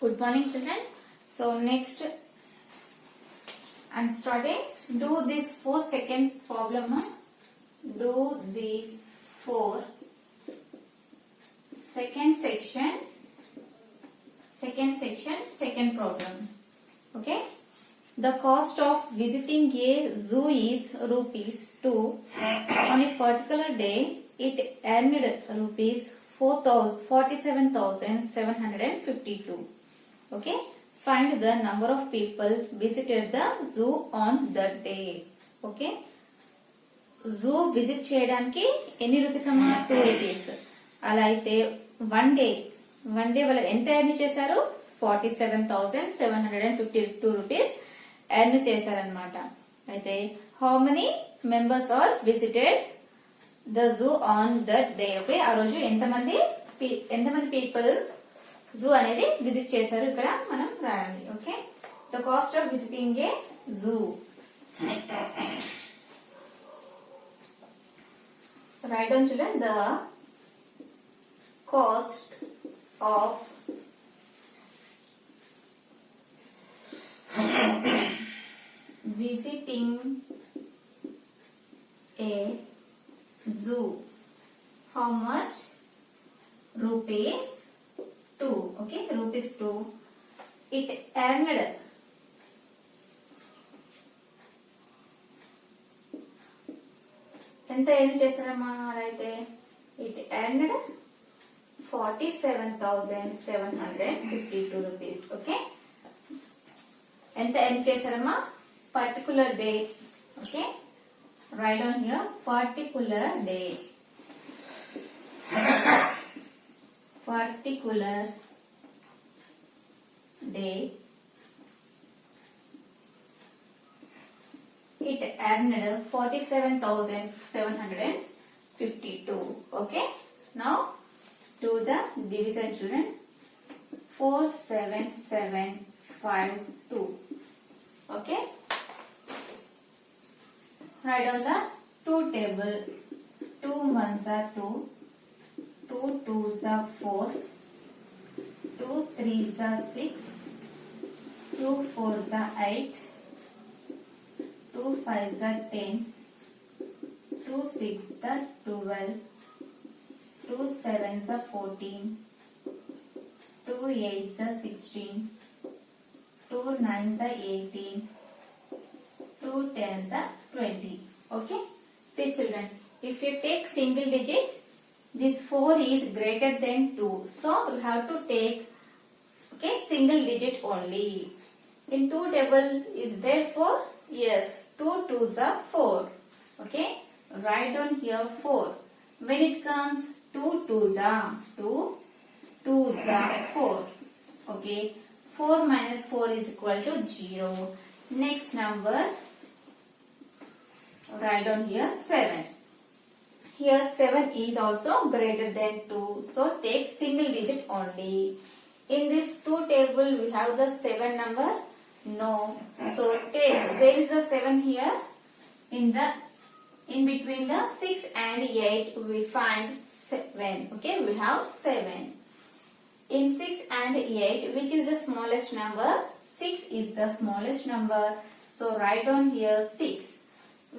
Good morning, children. So next, I'm starting. Do this 4-second problem. Do this 4-second section. Second problem. Okay. The cost of visiting a zoo is rupees 2. On a particular day, it earned rupees 47,752. Okay. Find the number of people visited the zoo on that day. Okay. Zoo visit చేయడానికి ఎన్ని rupees అమ్మా 2 rupees. అలా అయితే one day వాళ్ళు ఎంత earn చేశారు 47,752 rupees earn చేశారనమాట. అయితే how many members are visited the zoo on that day. Okay, ఆ రోజు ఎంతమంది పీపుల్ జూ అనేది విజిట్ చేశారు ఇక్కడ మనం రాయాలి. Okay, the cost of visiting A zoo. Write down, children, the cost of visiting a zoo. How much? Rupees 2. Okay, rupees 2. It earned ఎంత earn చేశారమ్మా అలా అయితే ఇట్ ఎర్న్డ్ 47,752 రూపీస్. ఓకే, ఎంత ఎర్న్ చేశారమ్మా particular day. Okay, write down here particular day. It earned 47,752. Okay, now do the division, children. 47752. Okay, write down the 2 table. 2 ones are 2, 2 twos are 4, 2 threes are 6, 2 fours are 8, 2 5s are 10, 2 6s are 12, 2 7s are 14, 2 8s are 16, 2 9s are 18, 2 10s are 20. Okay, see children, if you take single digit, this 4 is greater than 2, so you have to take single digit only. In 2 table is there 4? Yes, 2 twos are 4. Okay, write down here 4. When it comes 2 twos are 4. Okay, 4 minus 4 is equal to 0. Next number, write down here 7. Here 7 is also greater than 2, so take single digit only. In this 2 table we have the 7 number. No, so take, where is the 7 here? In between the 6 and 8 we find 7. Okay, we have 7. In 6 and 8, which is the smallest number? 6 is the smallest number, so write down here 6.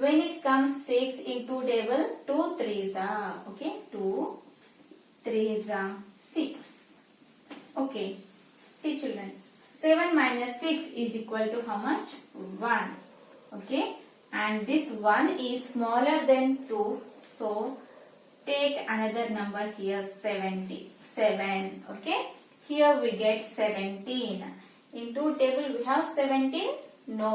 When it comes 6 in 2 table, 2 3s are, okay, 2 3s are 6. Okay, see children, 7 minus 6 is equal to how much? 1. Okay, and this 1 is smaller than 2, so take another number here, 7. Okay, here we get 17. In 2 table we have 17. No,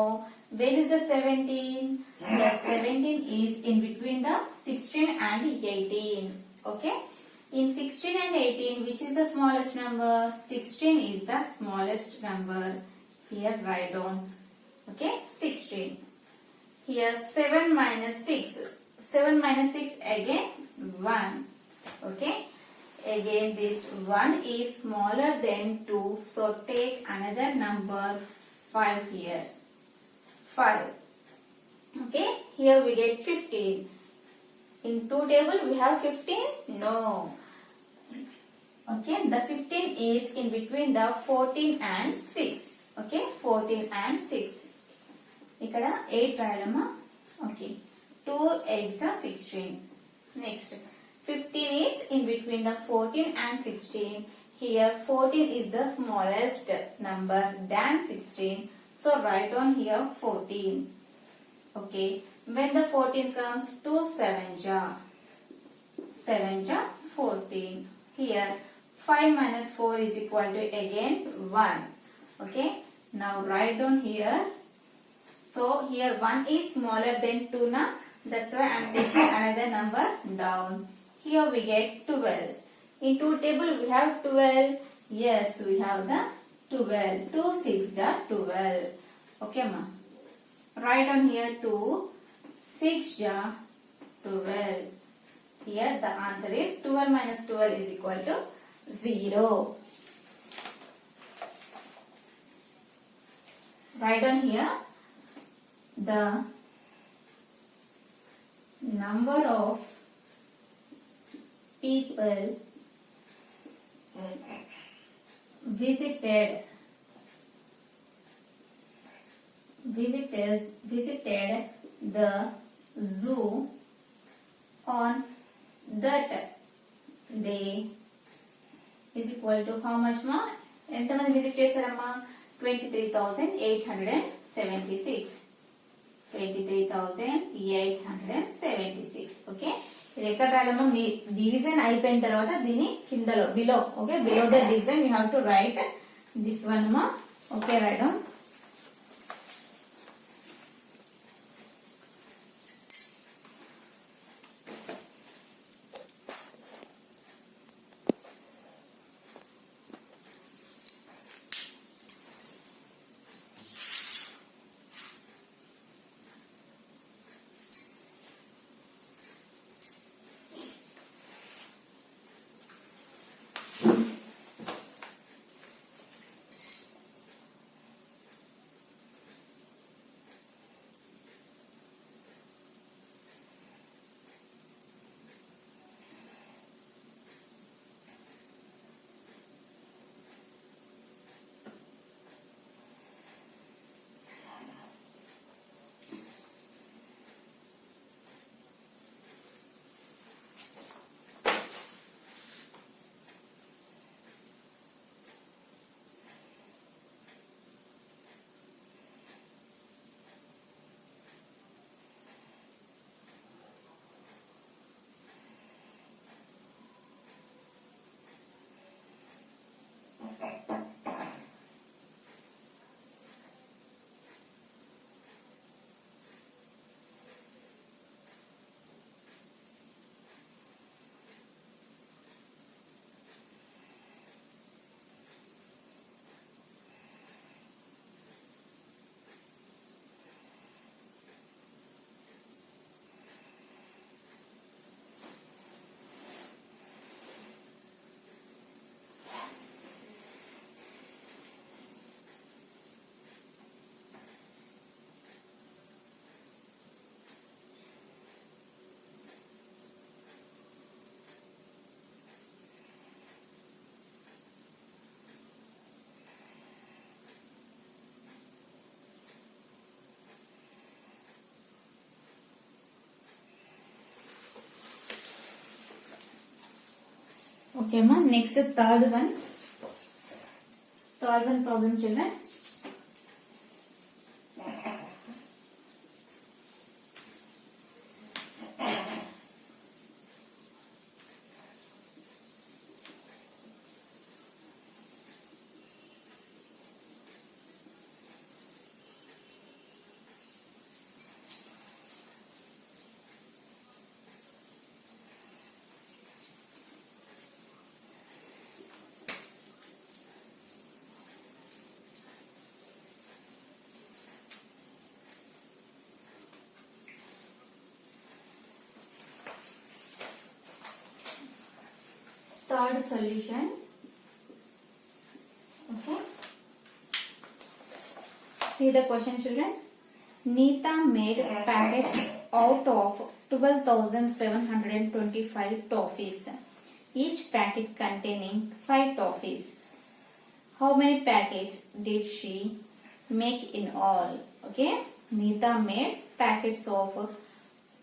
where is the 17? The 17 is in between the 16 and 18. Okay, in 16 and 18, which is the smallest number? 16 is the smallest number. Here write down. Okay, 16. Here 7 minus 6. 7 minus 6 again 1. Okay, again this 1 is smaller than 2, so take another number 5 here. 5. Okay, here we get 15. In 2 table we have 15? No. Okay, the 15 is in between the 14 and 6. Okay, 14 and 6. ఇక్కడ 8 రాయాలమ్మా. Okay, 2 8s are 16. Next, 15 is in between the 14 and 16. Here 14 is the smallest number than 16. So write on here 14. Okay, when the 14 comes, 2 7 ja 14. Here 5 minus 4 is equal to again 1. Okay, now write down here. So here 1 is smaller than 2 now. That's why I am taking another number down. Here we get 12. In 2 table we have 12. Yes, we have the 12. 2 6 the 12. Okay ma. Write on here 2 6 ja 12. Here the answer is 12 minus 12 is equal to 0. Write on here the number of people visited the zoo on that day is equal to how much ma? ఎంతమంది visit చేశారమ్మా? 23,876. 23,876. Okay, ఇది ఎక్కడ రాయాలమ్మా? మీ division అయిపోయిన తర్వాత దీని కిందలో below. Okay, below the division you have to write this one మా. Okay, write down. Okay ma, next third one problem children. Third solution. Okay. See the question children. Neeta made packets out of 12,725 toffees. each packet containing 5 toffees. How many packets did she make in all? Okay, Neeta made packets of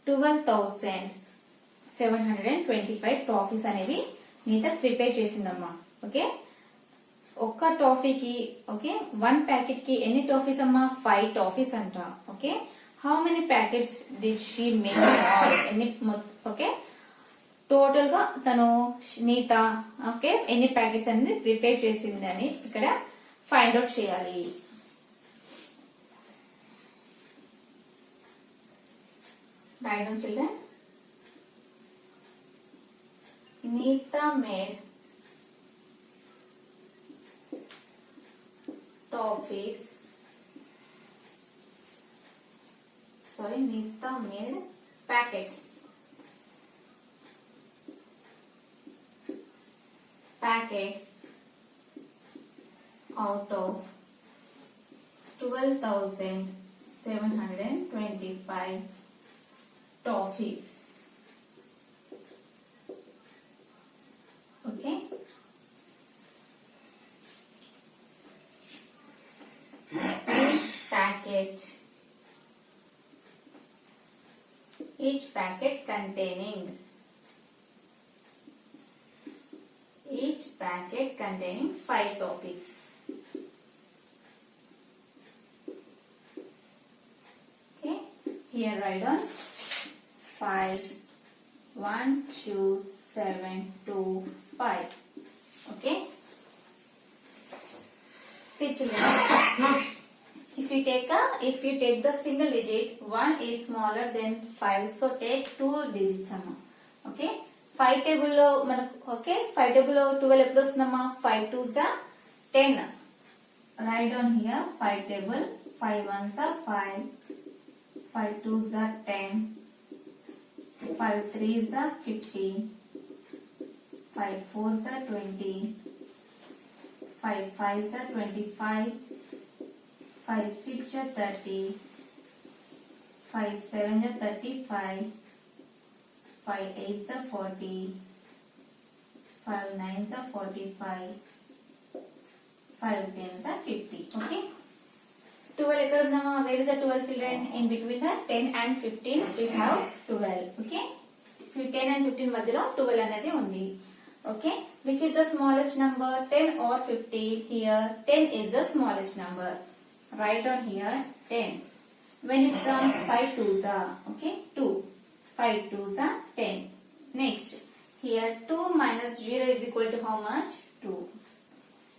12,725 toffees అనేవి Neeta prepare చేసిందమ్మా. Okay, ఒక్క టాఫీకి okay 1 packet కి ఎన్ని toffees అమ్మా? 5 toffees అంట. Okay, how many packets did she make all? ఎన్ని okay total గా తను Neeta okay ఎన్ని ప్యాకెట్స్ అనేది ప్రిపేర్ చేసింది అని ఇక్కడ ఫైండ్ అవుట్ చేయాలి. Write down, children. Neeta made toffees. Neeta made packets. Packets out of 12,725 toffees. Okay, each packet containing 5 toffees. Okay, here write on 5, 1, 2, 7, 2, 5. Okay. See children, if you take the single digit, 1 is smaller than 5, so take 2 digits amma. Okay, 5 table lo manaku okay 5 table lo 12 eppudu vastundamma? 5 2s are 10. Write down here 5 table. 5 1s are 5, 5 2s are 10, 5 3s are 15, 5 4s are 20, 5 5s are 25, 5 6 are 30, 5 7 are 35, 5 8s are 40, 5 9s are 45, 5 10s are 50. Okay. 12 ఎక్కడ ఉందమ్మా? Where is the 12 children? In between the 10 and 15 we have 12. Okay, 10 and 15 మధ్యలో 12 అనేది ఉంది. Okay, which is the smallest number, 10 or 15? Here 10 is the smallest number. Write on here 10. When it comes 5 2s are okay 2, 5 2s are 10. Next, here 2 minus 0 is equal to how much? 2.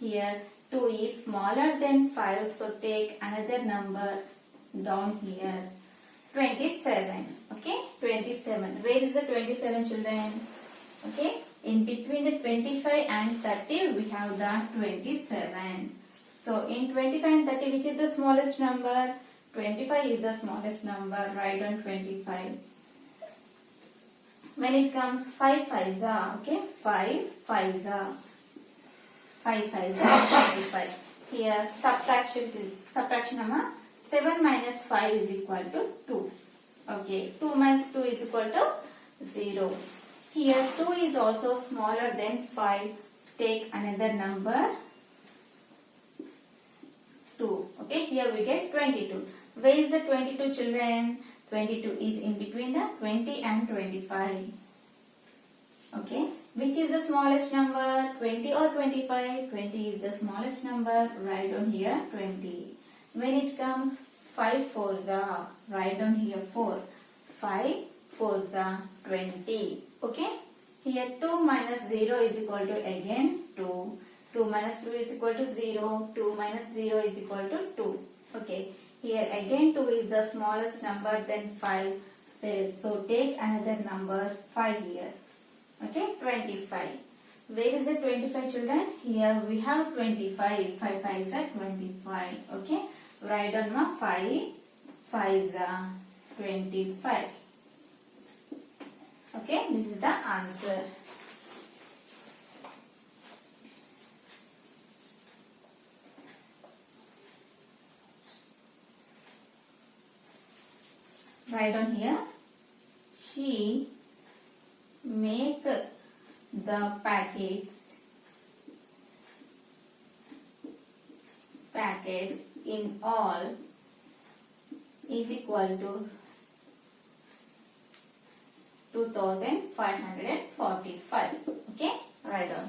Here 2 is smaller than 5, so take another number down here. 27. Okay, 27. Where is the 27 children? Okay, in between the 25 and 30 we have the 27. So in 25 and 30, which is the smallest number? 25 is the smallest number. Write on 25. When it comes 5 5s are okay 5 5s are 5 5s are 25. Here subtraction amma 7 minus 5 is equal to 2. Okay, 2 minus 2 is equal to 0. Here 2 is also smaller than 5. Take another number 2. Okay, here we get 22. Where is the 22 children? 22 is in between the 20 and 25. Okay, which is the smallest number? 20 or 25? 20 is the smallest number. Write down here 20. When it comes 5 4s are, write down here 4. 5 4s are 20. Okay, here 2 minus 0 is equal to again 2. 2 minus 2 is equal to 0. 2 minus 0 is equal to 2. Okay, here again 2 is the smallest number than 5. So take another number 5 here. Okay, 25. Where is the 25 children? Here we have 25. 5 5s are 25. Okay, write down 5 5s are 25. Okay, this is the answer. Write down here. She make the packets in all is equal to 2545. Okay, write down.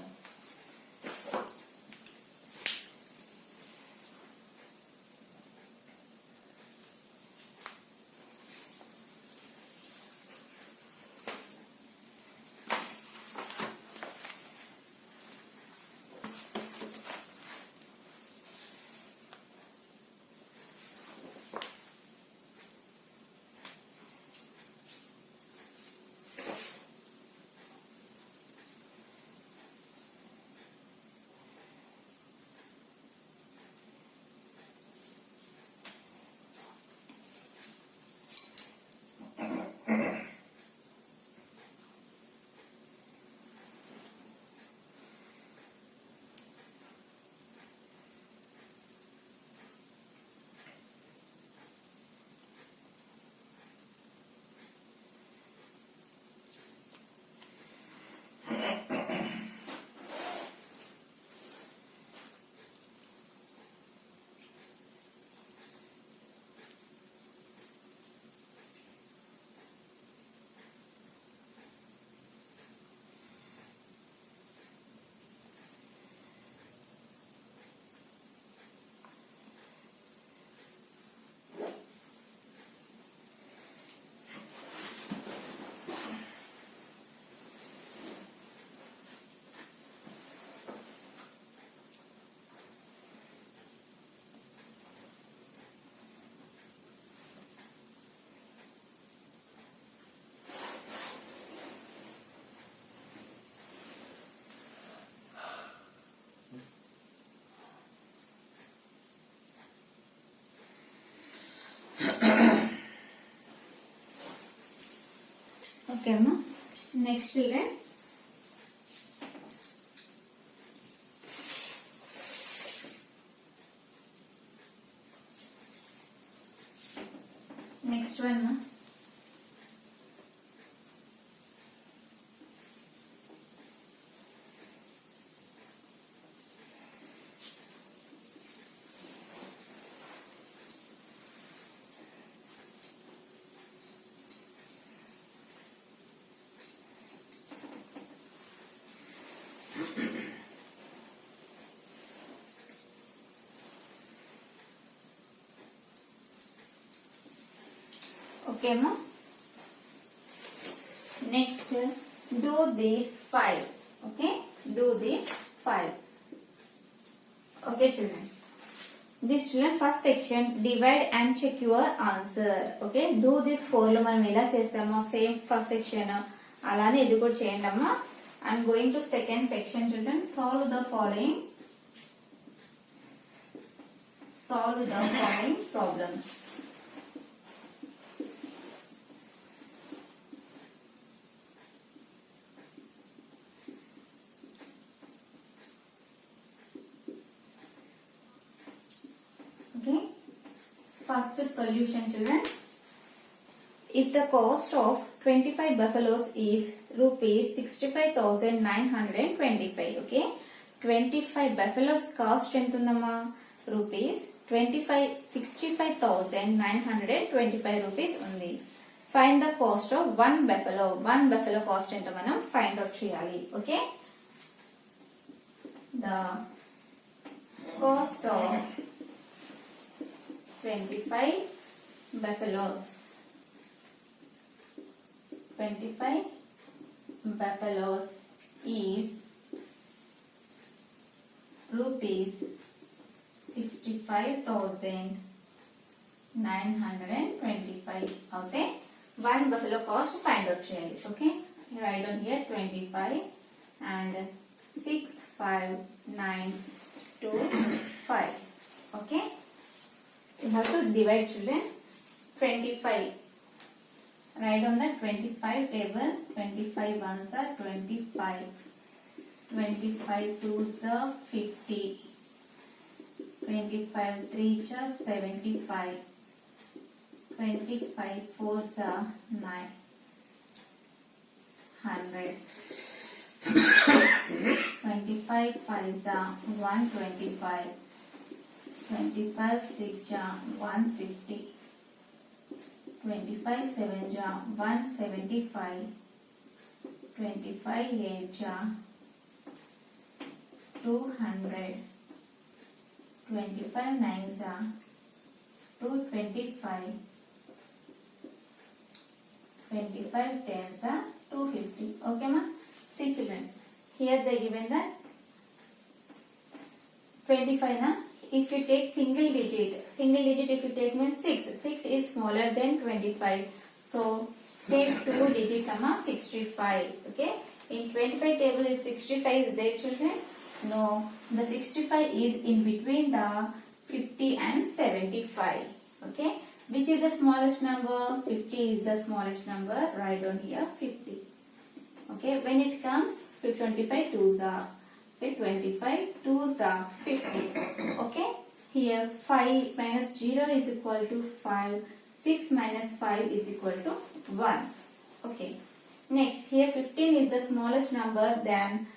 Okay, ma. Next children. Next one, ma. Okay, ma. Next, do these 5. Okay, do these 5. Okay, children. This children first section, divide and check your answer. Okay, do this 4 లో మనం ఎలా చేస్తామో same first section అలానే ఇది కూడా చేయండి అమ్మా. I'm going to second section children. Solve the following problems. Okay, first solution children. If the cost of 25 buffaloes is rupees 65,925, okay, 25 buffaloes cost entundamma rupees 65,925 rupees undi. Find the cost of one buffalo cost ento manam find out cheyali. Okay, the cost of 25 buffaloes is rupees 65,925. Okay, one buffalo cost find out cheyali. Okay, write down here 25 and 65925. Okay, you have to divide children. 25, write on the 25 table. 25 ones are 25, 25 twos are 50, 25 threes are 75, 25 fours are 900. 25 5s are 125. 25 6 are 150. 25 7 are 175. 25 8 are 200. 25 9s are 225. 25 10s are 250. Okay, ma? See, children. Here they given that 25 na. If you take single digit if you take means 6. 6 is smaller than 25. So take 2 digits, 65. Okay. In 25 table is 65 is there, children? No. The 65 is in between the 50 and 75. Okay. Which is the smallest number? 50 is the smallest number. Write down here 50. Okay. When it comes to 25 2s are. Okay, 25 2s are 50. Okay. Here 5 minus 0 is equal to 5. 6 minus 5 is equal to 1. Okay. Next, here 15 is the smallest number than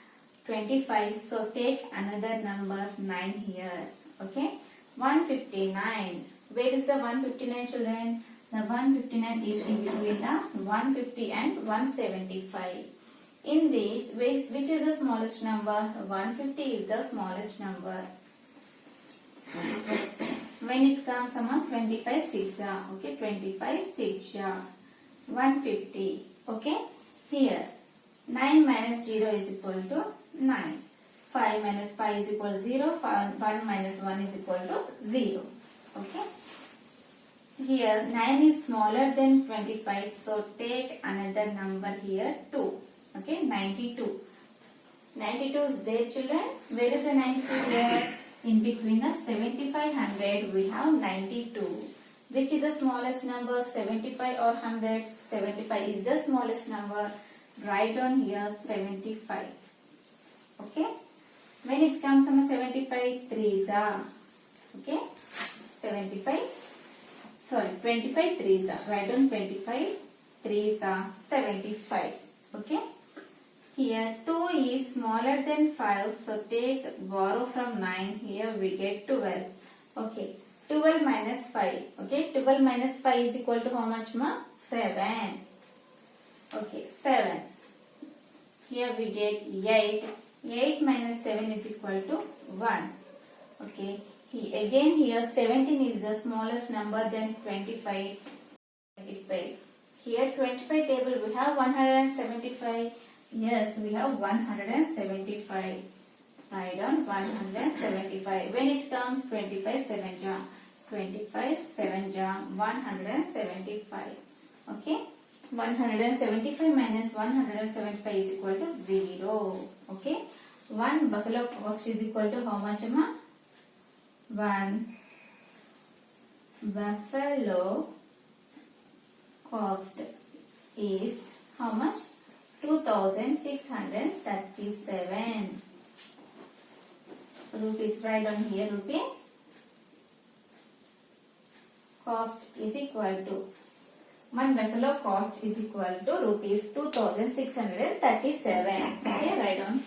25. So take another number 9 here. Okay. 159. Where is the 159, children? The 159 is in between the 150 and 175. In this, which is the smallest number? 150 is the smallest number. When it comes, 25 6, okay, 25 6, 150. Okay. Here 9 minus 0 is equal to 9. 5 minus 5 is equal to 0. 1 minus 1 is equal to 0. Okay. So here 9 is smaller than 25. So take another number here 2. Okay. 92. 92 is there, children. Where is the 92 here? In between the 75 100 we have 92. Which is the smallest number? 75 or 100? 75 is the smallest number. Write down here 75. Okay. When it comes to 75 3s are. Okay. 75. Sorry, 25 3s are. Write down 25 3s are 75. Okay. Here 2 is smaller than 5. So borrow from 9. Here we get 12. Okay. 12 minus 5. Okay. 12 minus 5 is equal to how much, ma? 7. Okay. 7. Here we get 8. 8 minus 7 is equal to 1. Okay. Again here 17 is the smallest number than 25. 25. Here 25 table we have 175. Yes, we have 175. Write down 175. When it comes 25 7 ja. 25 7 ja 175. Okay. 175 minus 175 is equal to 0. Okay. 1 buffalo cost is equal to how much, ma? 1 buffalo cost is how much? 2637 rupees. Write down here rupees. Cost is equal to 1 buffalo cost is equal to rupees 2637. Okay, write down.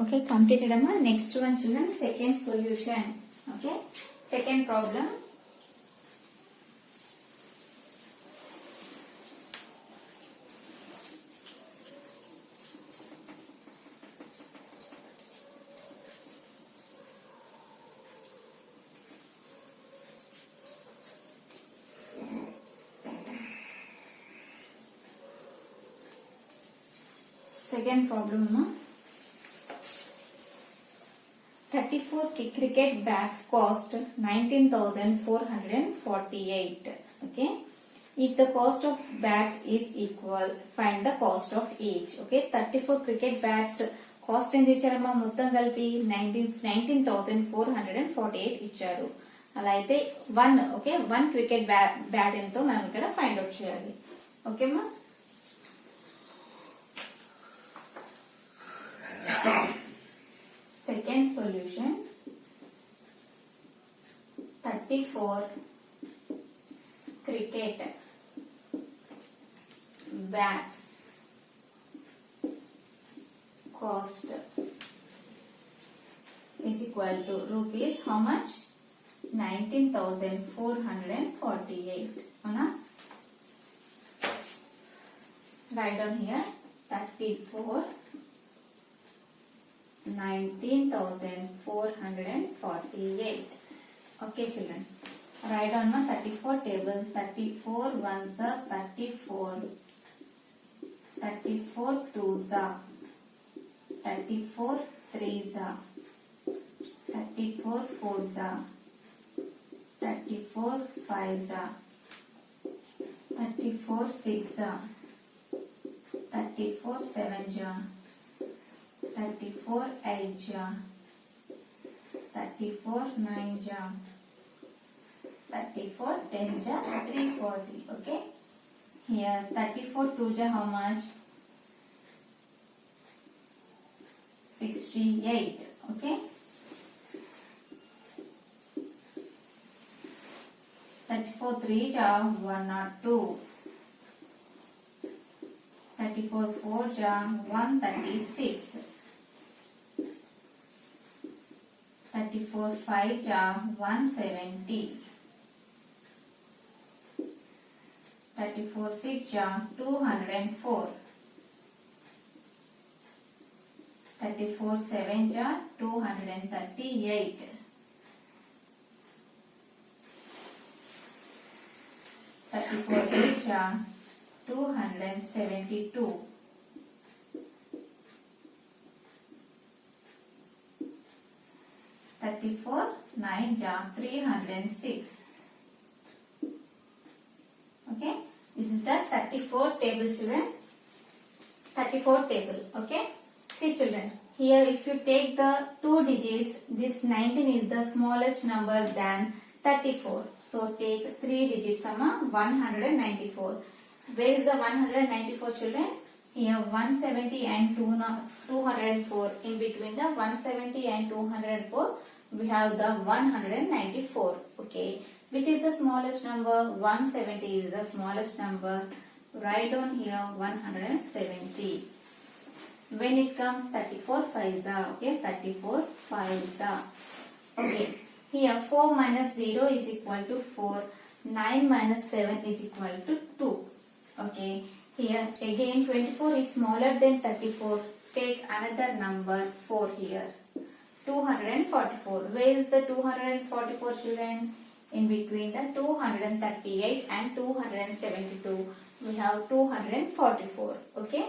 Okay, completed amma. Next one children, second solution. Okay, second problem. Second problem amma. 34 cricket bats cost 19,448. Okay, if the cost of bats is equal, find the cost of each. Okay, 34 cricket bats cost ఎంత ఇచ్చారమ్మా మొత్తం కలిపి 19,448 ఇచ్చారు. అలా అయితే one cricket bat ఎంతో మనం ఇక్కడ find out చేయాలి. ఓకేమ్మా, second solution, 34 cricket bats cost is equal to rupees how much? 19,448. Write down here 34 19,448. Okay children, write on my 34 table. 34 ones are 34, 34 twos are 34 threes are 34 fours are 34 fives are 34 six are 34 sevens are 34 8 ja, 34 9 ja, 34 10 ja, 340. Okay, here 34 2 ja how much? 68. Okay, 34 3 ja 102. 34 4 ja 136. 34 5 ja 170. 34 6 ja 204. 34 7 ja 238. 34 8 ja 272. 34 9 ja 306. Okay, this is the 34 table children. 34 table. Okay, see children, here if you take the 2 digits, this 19 is the smallest number than 34. So take 3 digits, 194. Where is the 194 children? Here 170 and 204. In between the 170 and 204 we have the 194. Okay, which is the smallest number? 170 is the smallest number. Write down here 170. When it comes 34 5s are, okay, 34 5s are. Okay, here 4 minus 0 is equal to 4. 9 minus 7 is equal to 2. Okay, here again 24 is smaller than 34. Take another number 4 here. 244. Where is the 244 children? In between the 238 and 272 we have 244. Okay,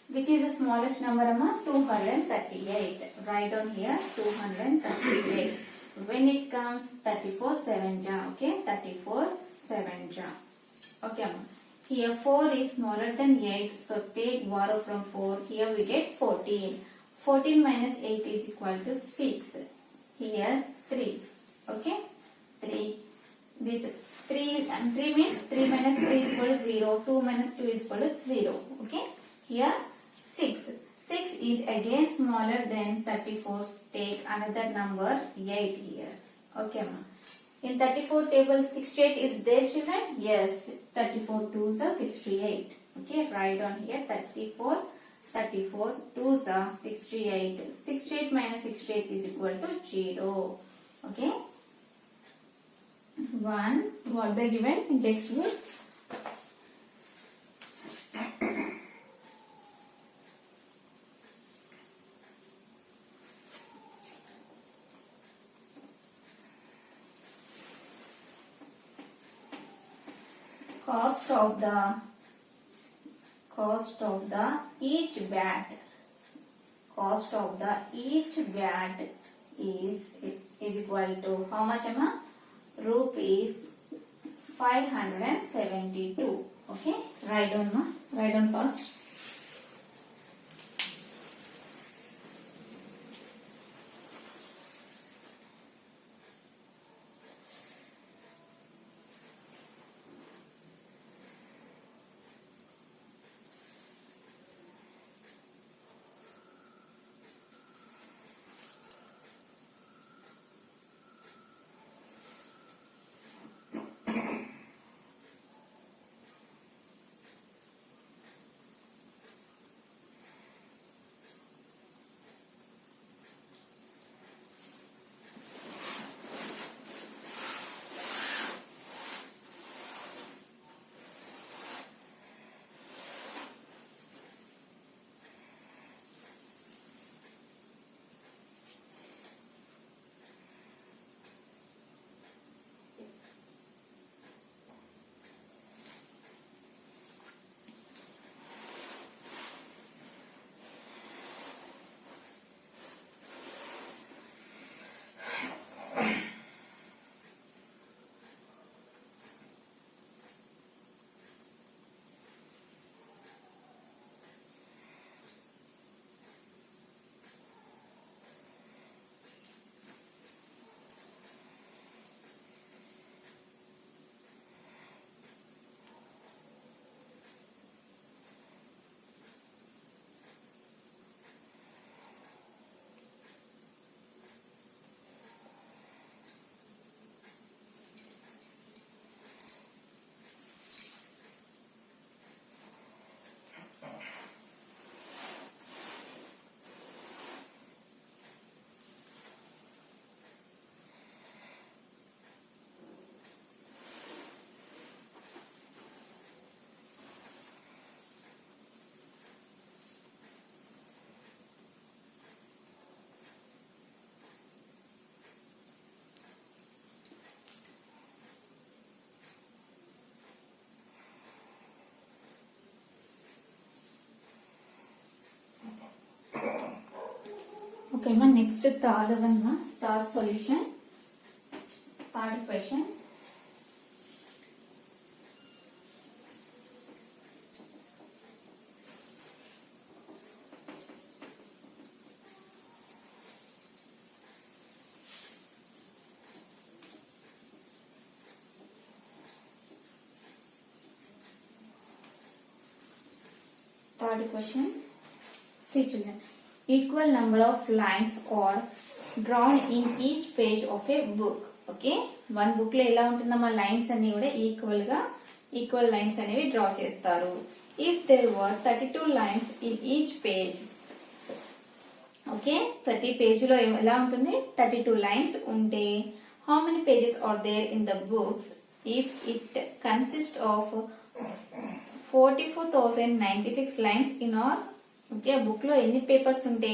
which is the smallest number? 238. Write down here 238. When it comes 34 7 ja, okay, 34 7 ja. Okay, here 4 is smaller than 8, so take borrow from 4. Here we get 14. 14 minus 8 is equal to 6. Here 3. Okay, 3. This 3 and 3 means 3 minus 3 is equal to 0. 2 minus 2 is equal to 0. Okay, here 6. 6 is again smaller than 34. Take another number 8 here. Okay, ma. In 34 table 68 is there children? Yes, 34 2s are 68. Okay, write on here 34 34, 2s are 68. 68 minus 68 is equal to 0. Okay. 1. What they given in textbook? Cost of the each bat is equal to how much, Amma? Rupees 572. Okay, write down, Ma. Write down first. Okay, ma. Next third one, ma. Third solution. Third question. Third question. See, children. Equal number of lines are drawn in each page of a book. Okay, one book లో ఎలా ఉంటుందమ్మా, lines అన్ని కూడా equal lines అనేవి draw చేస్తారు. If there were 32 lines in each page. Okay, ప్రతి page లో ఎలా ఉంటుంది, 32 లైన్స్ ఉంటే how many pages are there in the books if it consist of 44,096 lines in are. Okay, book లో ఎన్ని పేపర్స్ ఉంటే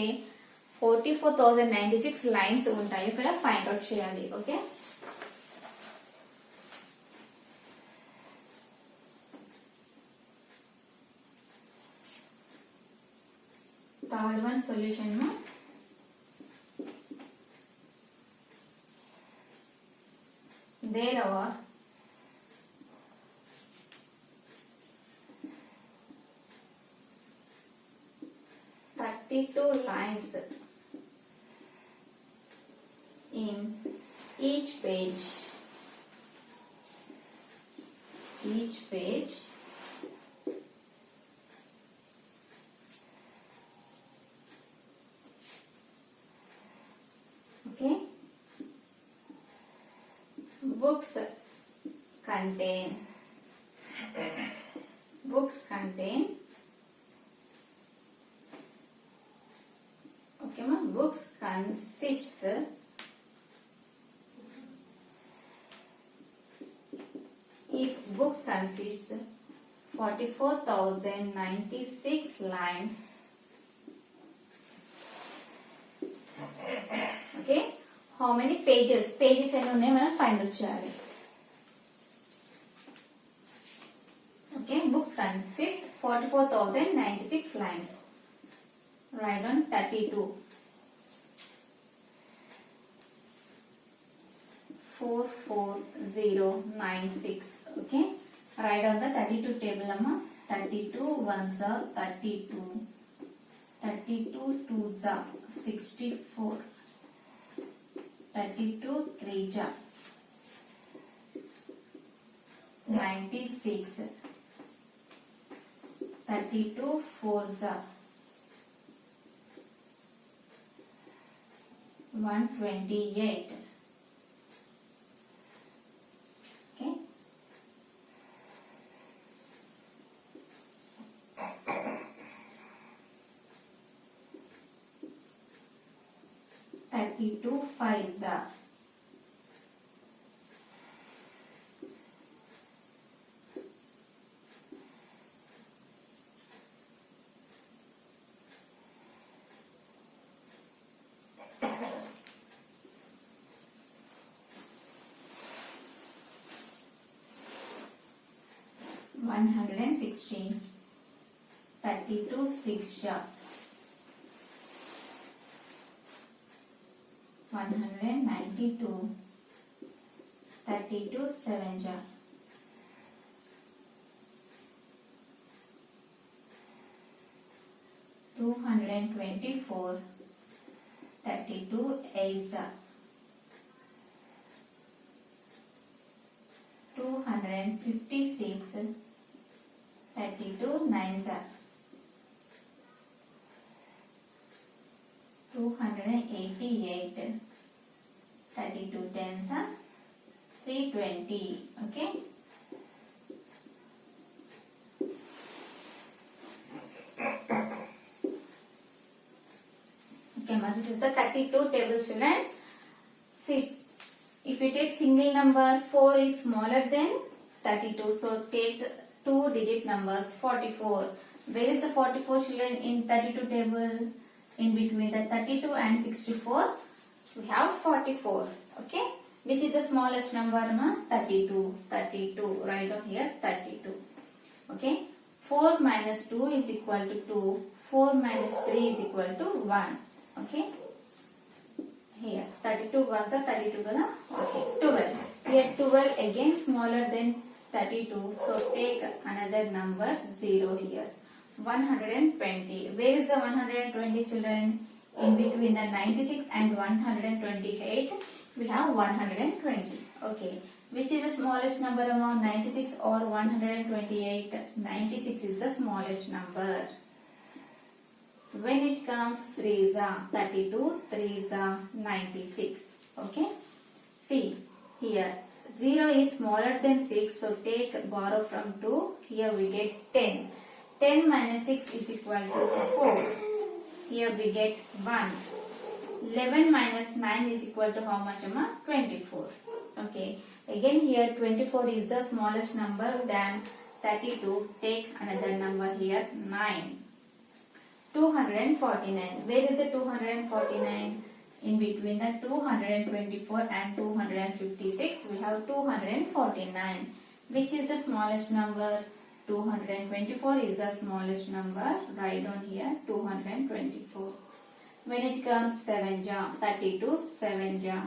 44,096 లైన్స్ ఉంటాయి. ఇక్కడ ఫైండ్ అవుట్ చేయాలి. Okay, third one solution. There are 32 lines in each page. Okay, books contain 32 consists, if books consists 44,096 lines, okay, how many pages ఎన్ని ఉన్నాయి మనం find out చేయాలి. Okay, books consists 44,096 lines. Write on 32. 44096. Okay, write on the 32 table amma. 32 ones are 32, 32 twos are 64, 32 threes are 96, 32 fours are 128. Okay, 32 fives are 116. 32 six are 192. 32 seven are 224. 32 eights are 256. 32 nines are 288. 32 tens are 320. Okay, this is the 32 table, student. See, if you take single number, 4 is smaller than 32, so take 2 digit numbers. 44. Where is the 44, children, in 32 table? In between the 32 and 64, we have 44. Okay, which is the smallest number, ma? 32. 32. Write down here 32. Okay, 4 minus 2 is equal to 2. 4 minus 3 is equal to 1. Okay, here 32 ones are 32 kada. Okay, 12. Here 12 again smaller than 32, so take another number 0 here. 120. Where is the 120, children? In between the 96 and 128, we have 120. Okay, which is the smallest number among 96 or 128? 96 is the smallest number. When it comes 3s are 32, 3s are 96. Okay, see here 0 is smaller than 6, so take borrow from 2. Here we get 10. 10 minus 6 is equal to 4. Here we get 1. 11 minus 9 is equal to how much, amma? 24. Okay, again here 24 is the smallest number than 32. Take another number here, 9. 249. Where is the 249? In between the 224 and 256, we have 249. Which is the smallest number? 224 is the smallest number. Write down here 224. When it comes 7 ja, 32, 7 ja,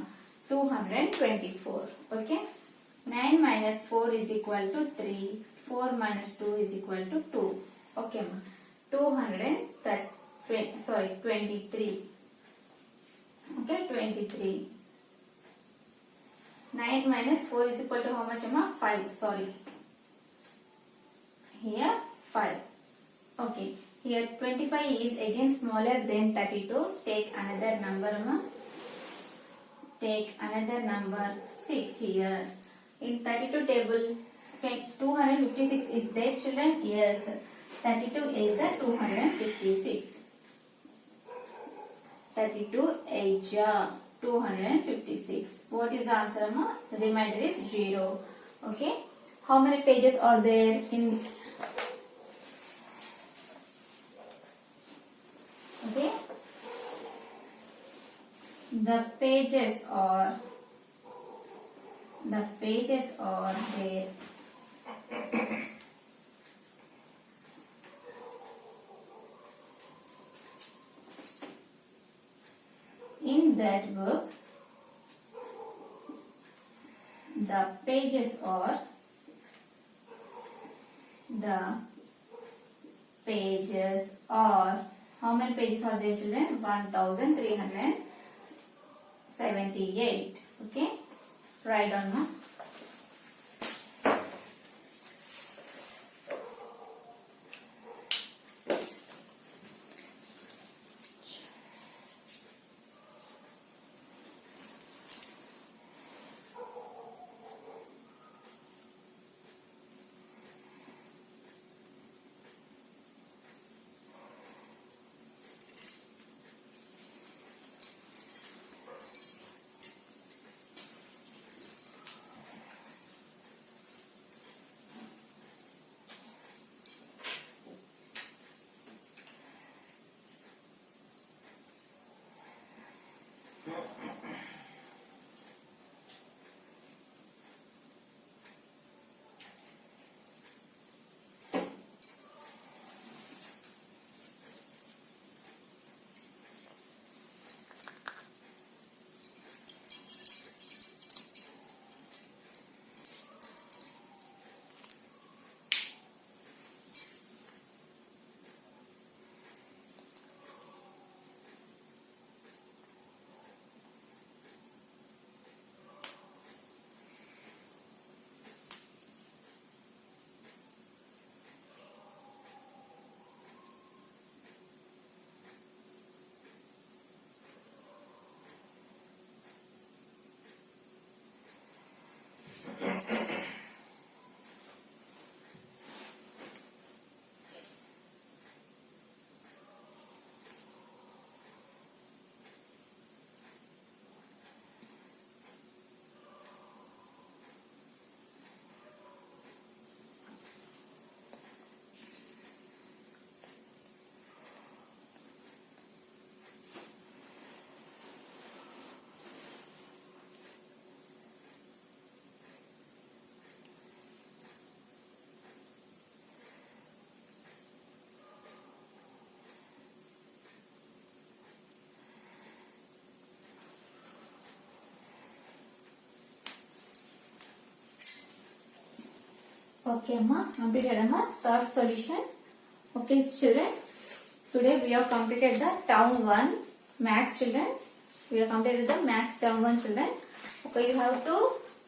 224. Okay. 9 minus 4 is equal to 3. 4 minus 2 is equal to 2. Okay, ma. 23. Okay, 23. 9 minus 4 is equal to how much, amma? 5. Sorry. Here 5. Okay. Here 25 is again smaller than 32. Take another number, amma. Take another number 6 here. In 32 table, 256 is there, children? Yes. 32 is a 256. 32 8 ja 256. What is the answer, amma? The remainder is 0. Okay. How many pages are there in? Okay. The pages are there. In that book, the pages are how many pages are there, children? 1378. Okay, write down now. Okay, amma, completed amma. Third solution. Okay, children. Today we have completed the term 1 maths, children. We have completed the maths term 1, children. Okay, you have to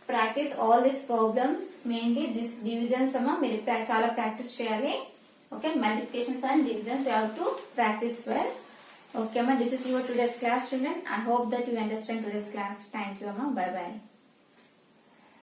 practice all these problems. Mainly this divisions amma మీరు చాలా practice చేయాలి. Okay, multiplications and divisions you have to practice well. Okay, amma, this is your today's class, children. I hope that you understand today's class. Thank you, amma. Bye bye.